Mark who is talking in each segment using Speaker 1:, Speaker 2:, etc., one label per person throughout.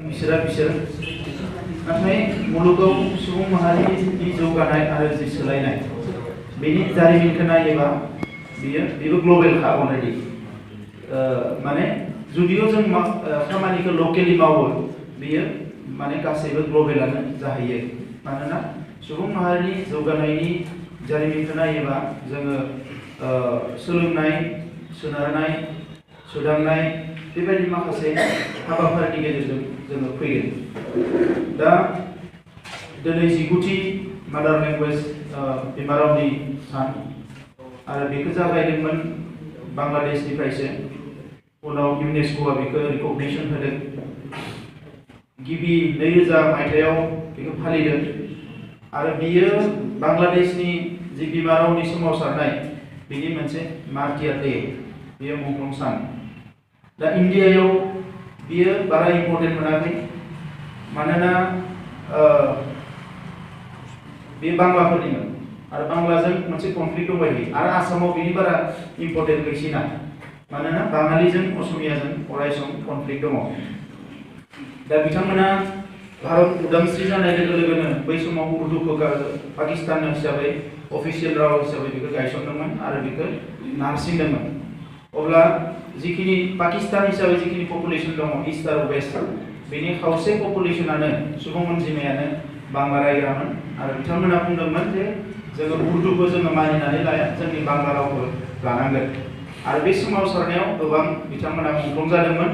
Speaker 1: बिसोर नाथाय मुलुगाव सुबुं माहारिनि जौगानाय आरो जि सोलायनाय बेनि जारिमिनखौ नायोबा बेबो ग्लबेलखा अलरेडि माने जुदियो जों खामानिखौ लकेलि मावो बेयो माने गासैबो ग्लबेलानो जाहैयो मानोना सुबुं माहारिनि जौगानायनि जारिमिनखौ नायोबा जोङो सोलोंनाय सोनारनाय सोदांनाय बेबायदि माखासे हाबाफारिनि गेजेरजों जोङो फैगोन दा दिनै 19थि मादार लेंगुवेज बिमा रावनि सान आरो बेखौ जागायदोंमोन बांलादेशनिफ्रायसो उनाव इउनेस्क'आ बेखौ रिकगनिसन होदों गिबि 2000 मायथाइयाव बेखौ फालिदों आरो बियो बांलादेशनि जि बिमा रावनि सोमावसारनाय बेनि मोनसे मार्टियार डे बेयो मुंख्लं सान दा इन्डियायाव बियो बारा इम्पर्टेन्ट मोनाखै मानोना बे बांलाफोरनिमोन आरो बांलाजों मोनसे कनफ्लिक्ट दंबाय थायो आरो आसामाव बिनि बारा इम्पर्टेन्ट गैसिना मानोना बाङालिजों असमियाजों अरायसम कनफ्लिक्ट दङ दा बिथांमोना भारत उदांस्रि जानाय लोगो लोगोनो बै समाव उर्दुखौ पाकिस्तान हिसाबै अफिसियेल राव हिसाबै बेखौ गायसनदोंमोन आरो बेखौ नारसिनदोंमोन अब्ला जिखिनि पाकिस्तान हिसाबै जिखिनि पपुलेसन दङ इस्ट आरो वेस्ट बेनि खावसे पपुलेसनानो सुबुं अनजिमायानो बांला रायग्रामोन आरो बिथांमोना बुंदोंमोन जे जोङो उर्दुखौ जोङो मानिनानै लाया जोंनि बांला रावखौ लानांगोन आरो बे सोमावसारनायाव गोबां बिथांमोना मुंख्लं जादोंमोन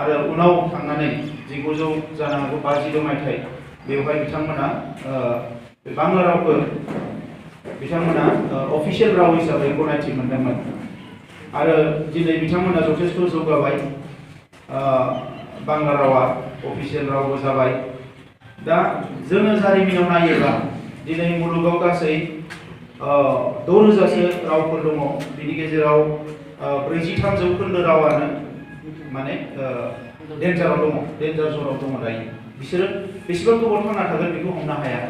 Speaker 1: आरो उनाव थांनानै 1900 जानो हागौ 52 मायथाइ बेवहाय बिथांमोना बे बांला रावखौ बिथांमोना अफिसियेल राव हिसाबै गनायथि मोनदोंमोन आरो दिनै बिथांमोना जथेस्थ जौगाबाय बांला रावा अफिसियेल रावबो जाबाय दा जोङो जारिमिनाव नायोब्ला दिनै मुलुगाव गासै 6000सो रावफोर दङ बिनि गेजेराव 43% रावानो माने डेन्जाराव दङ डेन्जार जनाव दङ दायो बिसोरो बेसेबां गोबाव थांना थागोन बेखौ हमनो हाया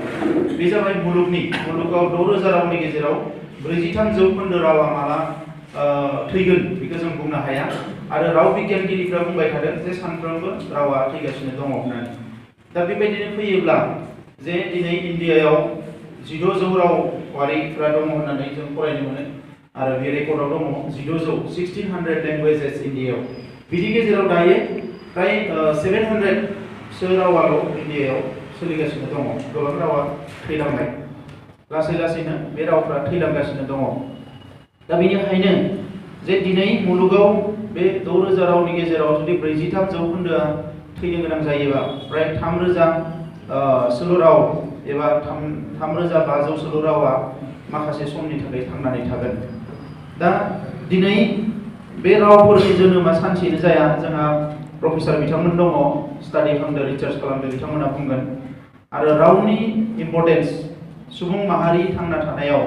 Speaker 1: बे जाबाय मुलुगाव 6000 रावनि गेजेराव 43% रावा माला थैगोन बेखौ जों बुंनो हाया आरो राव बिगियानगिरिफ्रा बुंबाय थादों जे सानफ्रोमबो रावा थैगासिनो दङ होननानै दा बेबायदिनो फैयोब्ला जे दिनै इन्डियायाव 1600 रावारिफ्रा दङ होननानै जों फरायनो मोनो आरो बे रेकर्डआव दङ 1600 लेंगुवेजेस इन्डियायाव बिनि गेजेराव दायो फ्राय 700 सो रावाल' इन्डियायाव सोलिगासिनो दङ गोबां रावा थैलांबाय लासै लासैनो बे रावफ्रा थैलांगासिनो दङ दा बेनिखायनो जे दिनै मुलुगाव बे 6000 रावनि गेजेराव जुदि 43%आ थैनो गोनां जायोबा फ्राय 3000 सोल' राव एबा 3500 सोल' रावा माखासे समनि थाखाय थांनानै थागोन दा दिनै बे रावफोरनि जोनोमा सानसेनो जाया जोंहा प्रफेसर बिथांमोन दङ स्टाडि खालामदों रिसार्च खालामदों बिथांमोना बुंगोन आरो रावनि इम्पर्टेन्स सुबुं माहारि थांना थानायाव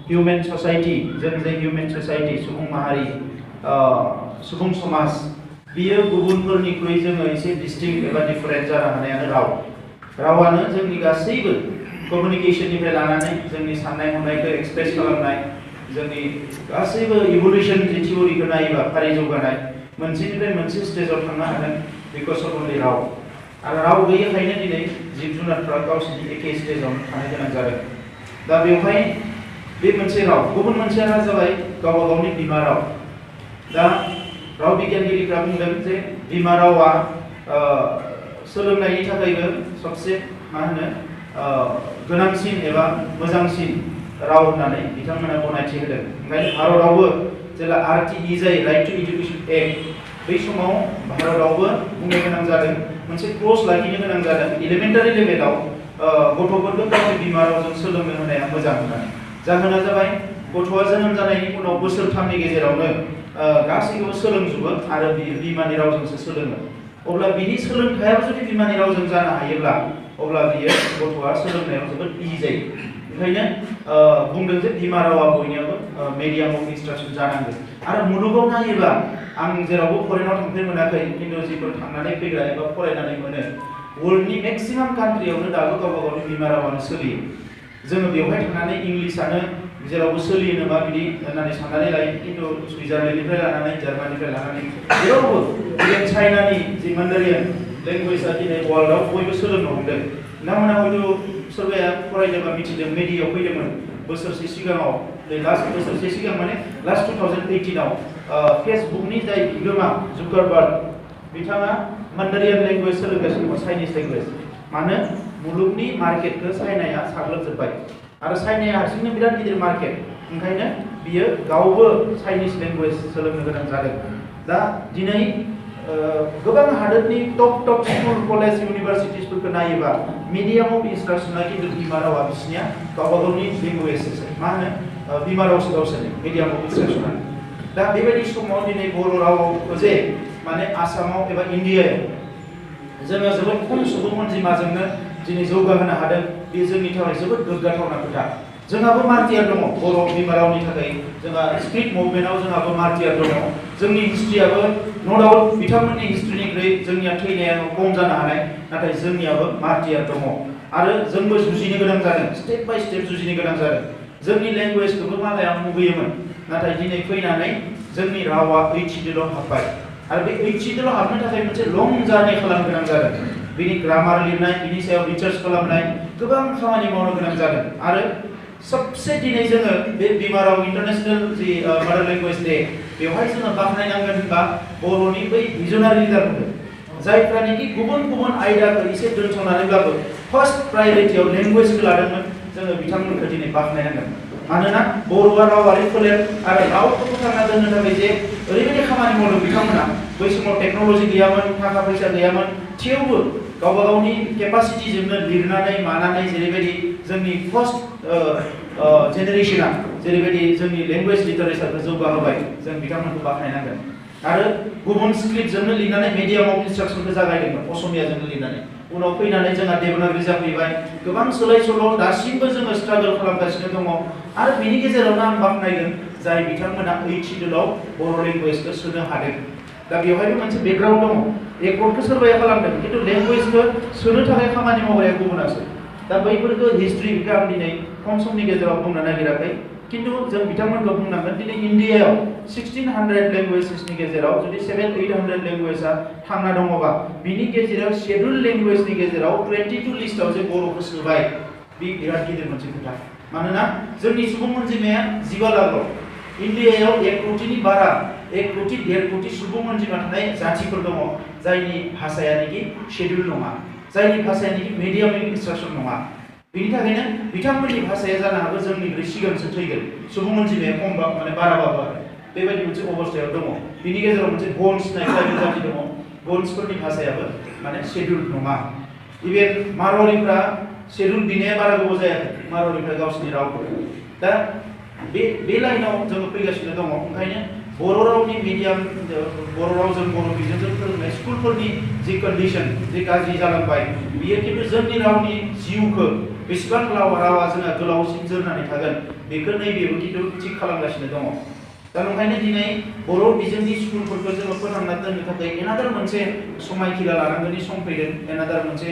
Speaker 1: हिउमेन ससाइटि जों जे हिउमेन ससाइटि सुबुं माहारि सुबुं समाज बियो गुबुनफोरनिख्रुइ जोङो एसे डिस्टिंक्ट एबा डिफारेन्ट जानो हानायानो रावानो जोंनि गासैबो कमिउनिकेशननिफ्राय लानानै जोंनि साननाय हनायखौ एक्सप्रेस खालामनाय जोंनि गासैबो इभल्युसन जे थियरिखौ नायोबा फारि जौगानाय मोनसेनिफ्राय मोनसे स्टेजाव थांनो हादों बिकज अफ अनलि राव आरो राव गैयैखायनो दिनै जिब जुनारफ्रा गावसोरनि एखे स्टेजाव थानो गोनां जादों दा बेवहाय बे मोनसे राव गुबुन मोनसेया जाबाय गावबा गावनि बिमा राव दा राव बिगियानगिरिफ्रा बुंदों जे बिमा रावा सोलोंनायनि थाखायबो सबसे मा होनो गोनांसिन एबा मोजांसिन राव होननानै बिथांमोना गनायथि होदों ओंखायनो भारतआवबो जेब्ला RTE जायो राइट टु एडुकेसन एक्ट बै समाव भारतआवबो बुंनो गोनां जादों मोनसे क्लज लाखिनो गोनां जादों एलिमेन्टारि लेभेलाव गथ'फोरखौ गावनि बिमा रावजों सोलोंनो होनाया मोजां होननानै जाहोना जाबाय गथ'आ जोनोम जानायनि उनाव बोसोरथामनि गेजेरावनो गासैखौबो सोलोंजोबो आरो बिमानि रावजोंसो सोलोङो अब्ला बिनि सोलोंथायाबो जुदि बिमानि रावजों जानो हायोब्ला अब्ला बियो गथ'आ सोलोंनायाव जोबोद इजि जायो ओंखायनो बुंदों जे बिमा रावा बयनियाबो मेडियाम अफ इन्सट्राक्सन जानांगोन आरो मुलुगाव नायोब्ला आं जेरावबो फरेनाव थांफेरनो मोनाखै खिन्थु जिफोर थांनानै फैग्रा एबा फरायनानै मोनो वर्ल्डनि मेक्सिमाम कान्ट्रियावनो दाबो गावबा गावनि बिमा रावानो सोलियो जोङो बेवहाय थांनानै इंलिसानो जेरावबो सोलियो नामा बिदि होननानै साननानै लायो खिन्थु सुइजारलेन्डनिफ्राय लानानै जार्मानिफ्राय लानानै जेरावबो चाइनानि जि मान्डारियान लेंगुवेजआ दिनै वर्ल्डआव बयबो सोलोंनो हमदों नोंथांमोना हयथ' सोरबाया फरायदोंबा मिथिदों मेडियायाव फैदोंमोन बोसोरसे सिगाङाव लास्ट बोसोरसे सिगां माने लास्ट 2018 आव फेसबुकनि जाय बिगोमा जुकारबार्ग बिथाङा मान्डारियान लेंगुवेज सोलोंगासिनो दङ चाइनिज लेंगुवेज मानो मुलुगनि मार्केटखौ चाइनाया साग्लोबजोब्बाय आरो चाइनाया हारसिंनो बिराद गिदिर मार्केट ओंखायनो बियो गावबो चाइनिज लेंगुवेज सोलोंनो गोनां जादों दा दिनै गोबां हादोरनि टप स्कुल कलेज इउनिभारसिटिसफोरखौ नायोबा मिडियाम अफ इन्सट्राक्शना खिन्थु बिमा रावा बिसिनिया गावबा गावनि लेंगुवेजसो मा होनो बिमा रावसो गावसोरनि मिडियाम अफ इन्सट्राक्शना दा बेबायदि समाव दिनै बर' रावाव जे माने आसामाव एबा इन्डियायाव जोङो जोबोद खम सुबुं अनजिमाजोंनो दिनै जौगाहोनो हादों बे जोंनि थाखाय जोबोद गोग्गाथावना खोथा जोंहाबो मार्टियार दङ बर' बिमा रावनि थाखाय जोंहा स्क्रिप्ट मुभमेन्टआव जोंहाबो मार्टियार दङ जोंनि हिस्ट्रियाबो नो डाउट बिथांमोननि हिस्ट्रिनिख्रुइ जोंनिया थैनाया खम जानो हानाय नाथाय जोंनियाबो मार्टियार दङ आरो जोंबो जुजिनो गोनां जादों स्टेप बाय स्टेप जुजिनो गोनां जादों जोंनि लेंगुवेजखौबो मालाया मुगैयोमोन नाथाय दिनै फैनानै जोंनि रावा ओइथिडोल' हाबबाय आरो बे ओइथिडोल' हाबनो थाखाय मोनसे लं जार्नि खालामनो गोनां जादों बिनि ग्रामार लिरनाय बिनि सायाव रिसार्च खालामनाय गोबां खामानि मावनो गोनां जादों आरो सबसे दिनै जोङो बे बिमा राव इन्टारनेशनल जि मादार लेंगुवेज डे बेवहाय जोङो बाख्नायनांगोन होनबा बर'नि बै भिजनारि लिडारफोरखौ जायफ्रानोखि गुबुन गुबुन आयदाखौ एसे दोनथ'नानैब्लाबो फार्स्ट प्रायोरिटियाव लेंगुवेजखौ लादोंमोन जोङो बिथांमोनखौ दिनै बाख्नायनांगोन मानोना बर'आ रावारि फोलेर आरो रावखौ फोथांना दोननो थाखाय जे ओरैबायदि खामानि मावदों बिथांमोना बै समाव टेक्न'लजि गैयामोन थाखा फैसा गैयामोन थेवबो गावबा गावनि केपासिटिजोंनो लिरनानै मानानै जेरैबायदि जोंनि फार्स्ट जेनेरेशना जेरैबायदि जोंनि लेंगुवेज लिटारेचारखौ जौगाहोबाय जों बिथांमोनखौ बाख्नायनांगोन आरो गुबुन स्क्रिप्टजोंनो लिरनानै मिडियाम अफ इन्सट्राक्शनखौ जागायदोंमोन असमियाजोंनो लिरनानै उनाव फैनानै जोंहा देबनागरि जाफैबाय गोबां सोलाय सोल' दासिमबो जोङो स्ट्रागल खालामगासिनो दङ आरो बेनि गेजेरावनो आं बाख्नायगोन जाय बिथांमोना ओइथिडोलाव बर' लेंगुवेजखौ सोनो हादों दा बेवहायबो मोनसे बेकग्राउन्ड दङ एकर्डखौ सोरबाया खालामदों खिन्थु लेंगुवेजखौ सोनो थाखाय खामानि मावग्राया गुबुनासो दा बैफोरखौ हिस्ट्रिखौ आं दिनै खम समनि गेजेराव बुंनो नागिराखै किन्तु जों बिथांमोनखौ बुंनांगोन दिनै इन्डियायाव 1600 लेंगुवेजेसनि गेजेराव जुदि 700-800 लेंगुवेजआ थांना दङबा बिनि गेजेराव शेड्युल लेंगुवेजनि गेजेराव 22 लिस्टआव जे बर'खौ सोबाय बे बिराद गिदिर मोनसे खोथा मानोना जोंनि सुबुं अनजिमाया 12 लाख इन्डियायाव 1 कोटिनि बारा 1 कोटि 1.5 कोटि सुबुं अनजिमा थानाय जातिफोर दङ जायनि भाषायानोखि शेड्युल नङा जायनि भाषायानोखि मिडियाम इन्सट्राक्शन नङा बिनि थाखायनो बिथांमोननि भाषाया जानो हागौ जोंनिख्रुइ सिगांसो थैगोन सुबुं अनजिमाया खमबा माने बाराबाबो आरो बेबायदि मोनसे अबस्थायाव दङ बिनि गेजेराव मोनसे गन्स होननाय ट्राइबेल जाति दङ गन्सफोरनि भाषायाबो माने शेड्युल नङा इभेन मारवारिफ्रा शेड्युल बिनाया बारा गोबाव जायाखै मारवारिफ्रा गावसोरनि रावखौ दा बे लाइनाव जोङो फैगासिनो दङ ओंखायनो बर' रावनि मिडियाम बर' रावजों बर' बिजोंजों फोरोंनाय स्कुलफोरनि जि कन्डिशन जि गाज्रि जालांबाय बियो खिन्थु जोंनि रावनि जिउखौ बेसेबां रावा जोंहा गोलावसिन जोरनानै थागोन बेखौ नैबेबो खिन्थु थिग खालामगासिनो दङ दा ओंखायनो दिनै बर' बिजोंनि स्कुलफोरखौ जोङो फोथांना दोननो थाखाय एनादार मोनसे समायखिरा लानांगौनि सम फैदों एनादार मोनसे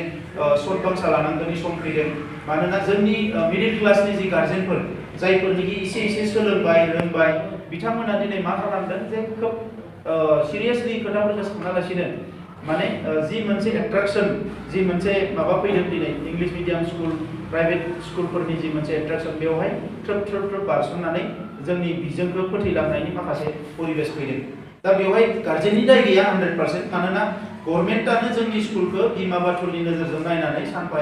Speaker 1: सतबांसा लानांगौनि सम फैदों मानोना जोंनि मिडिल क्लासनि जि गार्जेनफोर जायफोरनिखि एसे सोलोंबाय रोंबाय बिथांमोना दिनै मा खालामदों जे खोब सिरियासलि खोथाफोरखौ सानालासिनो माने जि मोनसे एट्राक्शन जि मोनसे माबा फैदों दिनै इंलिश मिडियाम स्कुल प्राइभेट स्कुलफोरनि जि मोनसे एट्राक्शन बेवहाय थ्रोब बारसननानै जोंनि बिजोंखौ फोथैलांनायनि माखासे परिबेस फैदों दा बेवहाय गार्जेननि दाय गैया 100% मानोना गभर्नमेन्टआनो जोंनि स्कुलखौ बिमा बाथुलनि नोजोरजों नायनानै सानफा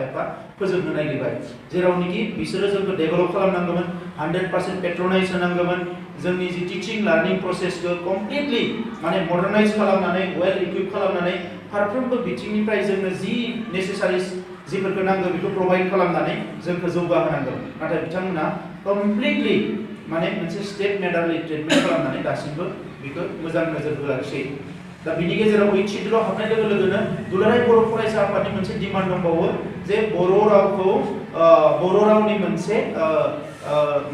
Speaker 1: एफा फोजोबनो नागिरबाय जेरावनोखि बिसोरो जोंखौ डेभेलप खालामनांगौमोन 100% पेट्रनाइज होनांगौमोन जोंनि जि टिचिं लार्निं प्रसेसखौ कमप्लिटलि माने मडार्नाइज खालामनानै वेल इक्विप खालामनानै फारफ्रोमबो बिथिंनिफ्राय जोंनो जि नेसेसारिस जिफोरखौ नांगौ बेखौ प्रोवाइड खालामनानै जोंखौ जौगाहोनांगौ नाथाय बिथांमोना कमप्लिटलि माने मोनसे स्टेट मेडारलि ट्रिटमेन्ट खालामनानै दासिमबो बेखौ मोजां नोजोर होआखिसै दा बिनि गेजेराव ओइथिडोल' हाबनाय लोगो लोगोनो दुलाराय बर' फरायसा आफादनि मोनसे डिमान्ड दंबावो जे बर' रावखौ बर' रावनि मोनसे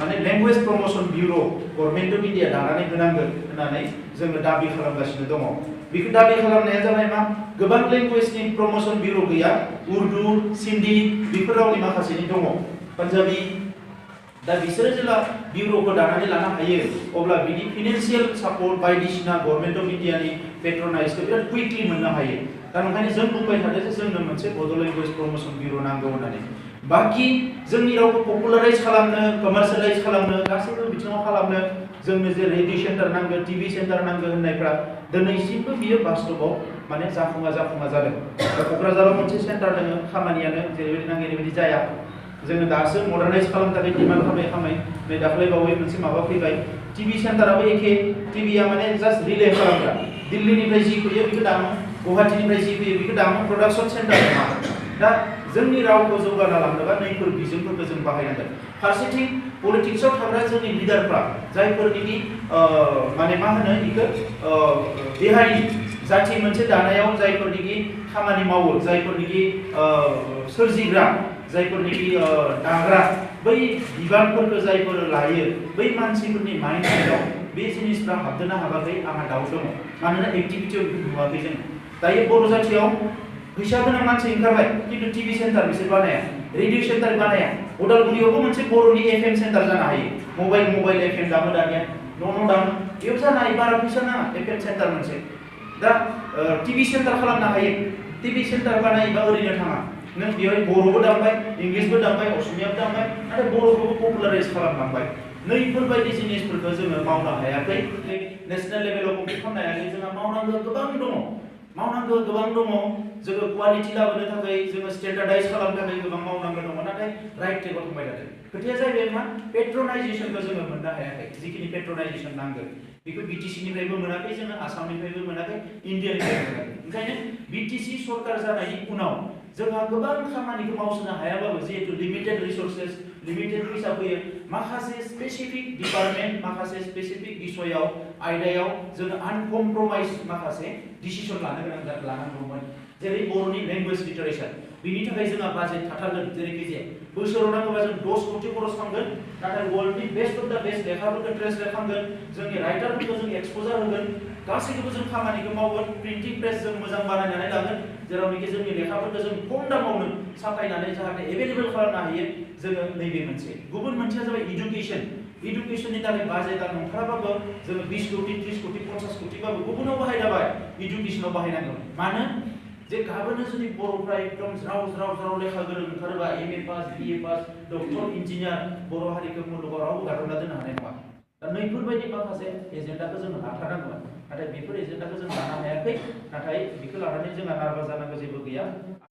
Speaker 1: माने language promotion bureau government of India दानानै होनांगोन होननानै जोङो दाबि खालामगासिनो दङ बेखौ दाबि खालामनाया जाबाय मा गोबां लेंगुवेजनि प्रमोशन ब्यूरो गैया उर्दु सिन्धी बेफोर रावनि माखासेनि दङ पान्जाबी दा बिसोरो जेब्ला ब्यूरोखौ दानानै लानो हायो अब्ला बिनि फाइनेन्शियल सापर्ट बायदिसिना गभर्नमेन्ट अफ इन्डियानि पेट्रनाइजखौ बिराद क्विकलि मोननो हायो दा ओंखायनो जों बुंबाय थादों जे जोंनो मोनसे बड' लेंगुवेज प्रमोशन बिउर' नांगौ होननानै बाखि जोंनि रावखौ पपुलाराइज खालामनो कमार्शियलाइज खालामनो गासैबो बिथिङाव खालामनो जोंनो जे रेडिअ सेन्टार नांगौ टिभि सेन्टार नांगौ होननायफ्रा दिनैसिमबो बियो बास्तबाव माने जाफुङा जादों क'क्राझाराव मोनसे सेन्टार दङ खामानियानो जेरैबायदि नांगौ ओरैबायदि जाया जोङो दासो मडार्नाइज खालामनो थाखाय डिमान्ड खालामै नै दाख्लै बावै मोनसे माबा फैबाय टिभि सेन्टाराबो एखे टिभिया माने जास्ट रिले खालामग्रा दिल्लीनिफ्राय जि फैयो बेखौ दामो गुवाहाटीनिफ्राय जि फैयो बेखौ दामो प्रडाक्शन सेन्टार नङा दा जोंनि रावखौ जौगाना लांनोबा नैफोर बिजोंफोरखौ जों बाहायनांगोन फारसेथिं पलिटिक्सआव थाग्रा जोंनि लिडारफ्रा जायफोरनि माने मा होनो बेखौ देहानि जाथि मोनसे दानायाव जायफोरनि खामानि मावो जायफोरनि सोरजिग्रा जायफोरनि दाग्रा बै बिबानफोरखौ जायफोर लायो बै मानसिफोरनि माइन्डसेटआव बे जिनिसफ्रा हाबदोंना हाबाखै आंहा डाउट दङ मानोना एक्टिभिटियाव नुवाखै जों दायो बर' जाथियाव फैसा गोनां मानसि ओंखारबाय खिन्थु टिभि सेन्टार बिसोर बानाया रेडिअ सेन्टार बानाया उदालगुरियावबो मोनसे बर'नि एफएम सेन्टार जानो हायो मबाइल एफएम दामो दानिया न' दामो बेयाव जानो हायो बारा फैसा नाङा एफएम सेन्टार मोनसे दा टिभि सेन्टार खालामनो हायो टिभि सेन्टार बानायोबा ओरैनो थाङा नों बेवहाय बर'बो दामबाय इंलिसबो दामबाय असमियाबो दामबाय नाथाय बर'खौबो पपुलाराइज खालामलांबाय नैफोरबायदि जिनिसफोरखौ जोङो मावनो हायाखै नेशनेल लेभेलाव कम्पिट खालामनो हायाखै जोंहा मावनांगौ गोबां दङ जोङो क्वालिटि लाबोनो थाखाय जोङो स्टेन्डार्डाइज खालामनो थाखाय गोबां मावनांगौ दङ नाथाय राइट ट्रेकआव थांबाय थादों खोथाया जाहैबाय मा पेट्रनाइजेसनखौ जोङो मोननो हायाखै जिखिनि पेट्रनाइजेसन नांगौ बेखौ बिटिसिनिफ्रायबो मोनाखै जोङो आसामनिफ्रायबो मोनाखै इन्डियानिफ्रायबो मोनाखै ओंखायनो बिटिसि सरकार जानायनि उनाव जोंहा गोबां खामानिखौ मावसोनो हायाबाबो जिहेतु लिमिटेड रिसोर्सेस लिमिटेड फैसा फैयो माखासे स्पेसिफिक डिपार्टमेन्ट माखासे स्पेसिफिक बिषयाव आयदायाव जोङो आनकमप्रमाइज माखासे डिसिसन लानांगौमोन जेरै बर'नि लेंगुवेज लिटारेचार बिनि थाखाय जोंहा बाजेट थाथारगोन जेरैखिजाया बोसोराव नांगौबा जों 10 कोटि खरस खालामगोन नाथाय वर्ल्डनि बेस्ट अफ द बेस्ट लेखाफोरखौ ट्रेन्सलेट खालामगोन जोंनि राइटारफोरखौ जों एक्सप'जार होगोन गासैखौबो जों खामानिखौ मावगोन प्रिन्टिं प्रेस जों मोजां बानायनानै लागोन जेरावनोखि जोंनि लेखाफोरखौ जों खम दामावनो साफायनानै जाहाथे एभेलेबल खालामनो हायो जोङो नैबे मोनसे गुबुन मोनसेया जाबाय इडुकेसननि थाखाय बाजेटआ नंथाराबाबो जोङो 20 कोटि 30 कोटि 50 कोटिबाबो गुबुनाव बाहायदाबाय इडुकेसनाव बाहायनांगौ मानो जे गाबोनो जुदि बर'फ्रा एकदम ज्राव लेखा गोरों ओंखारोबा एमए पास बिए पास डक्टर इन्जिनियार बर' हारिखौ मुलुगाव रावबो गादबना दोननो हानाय नङा दा नैफोरबायदि माखासे एजेन्डाखौ जों लाथारनांगोन नाथाय बेफोर एजेन्डाखौ जों लानो हायाखै नाथाय बेखौ लानानै जोंहा नार्भास जानांगौ जेबो गैया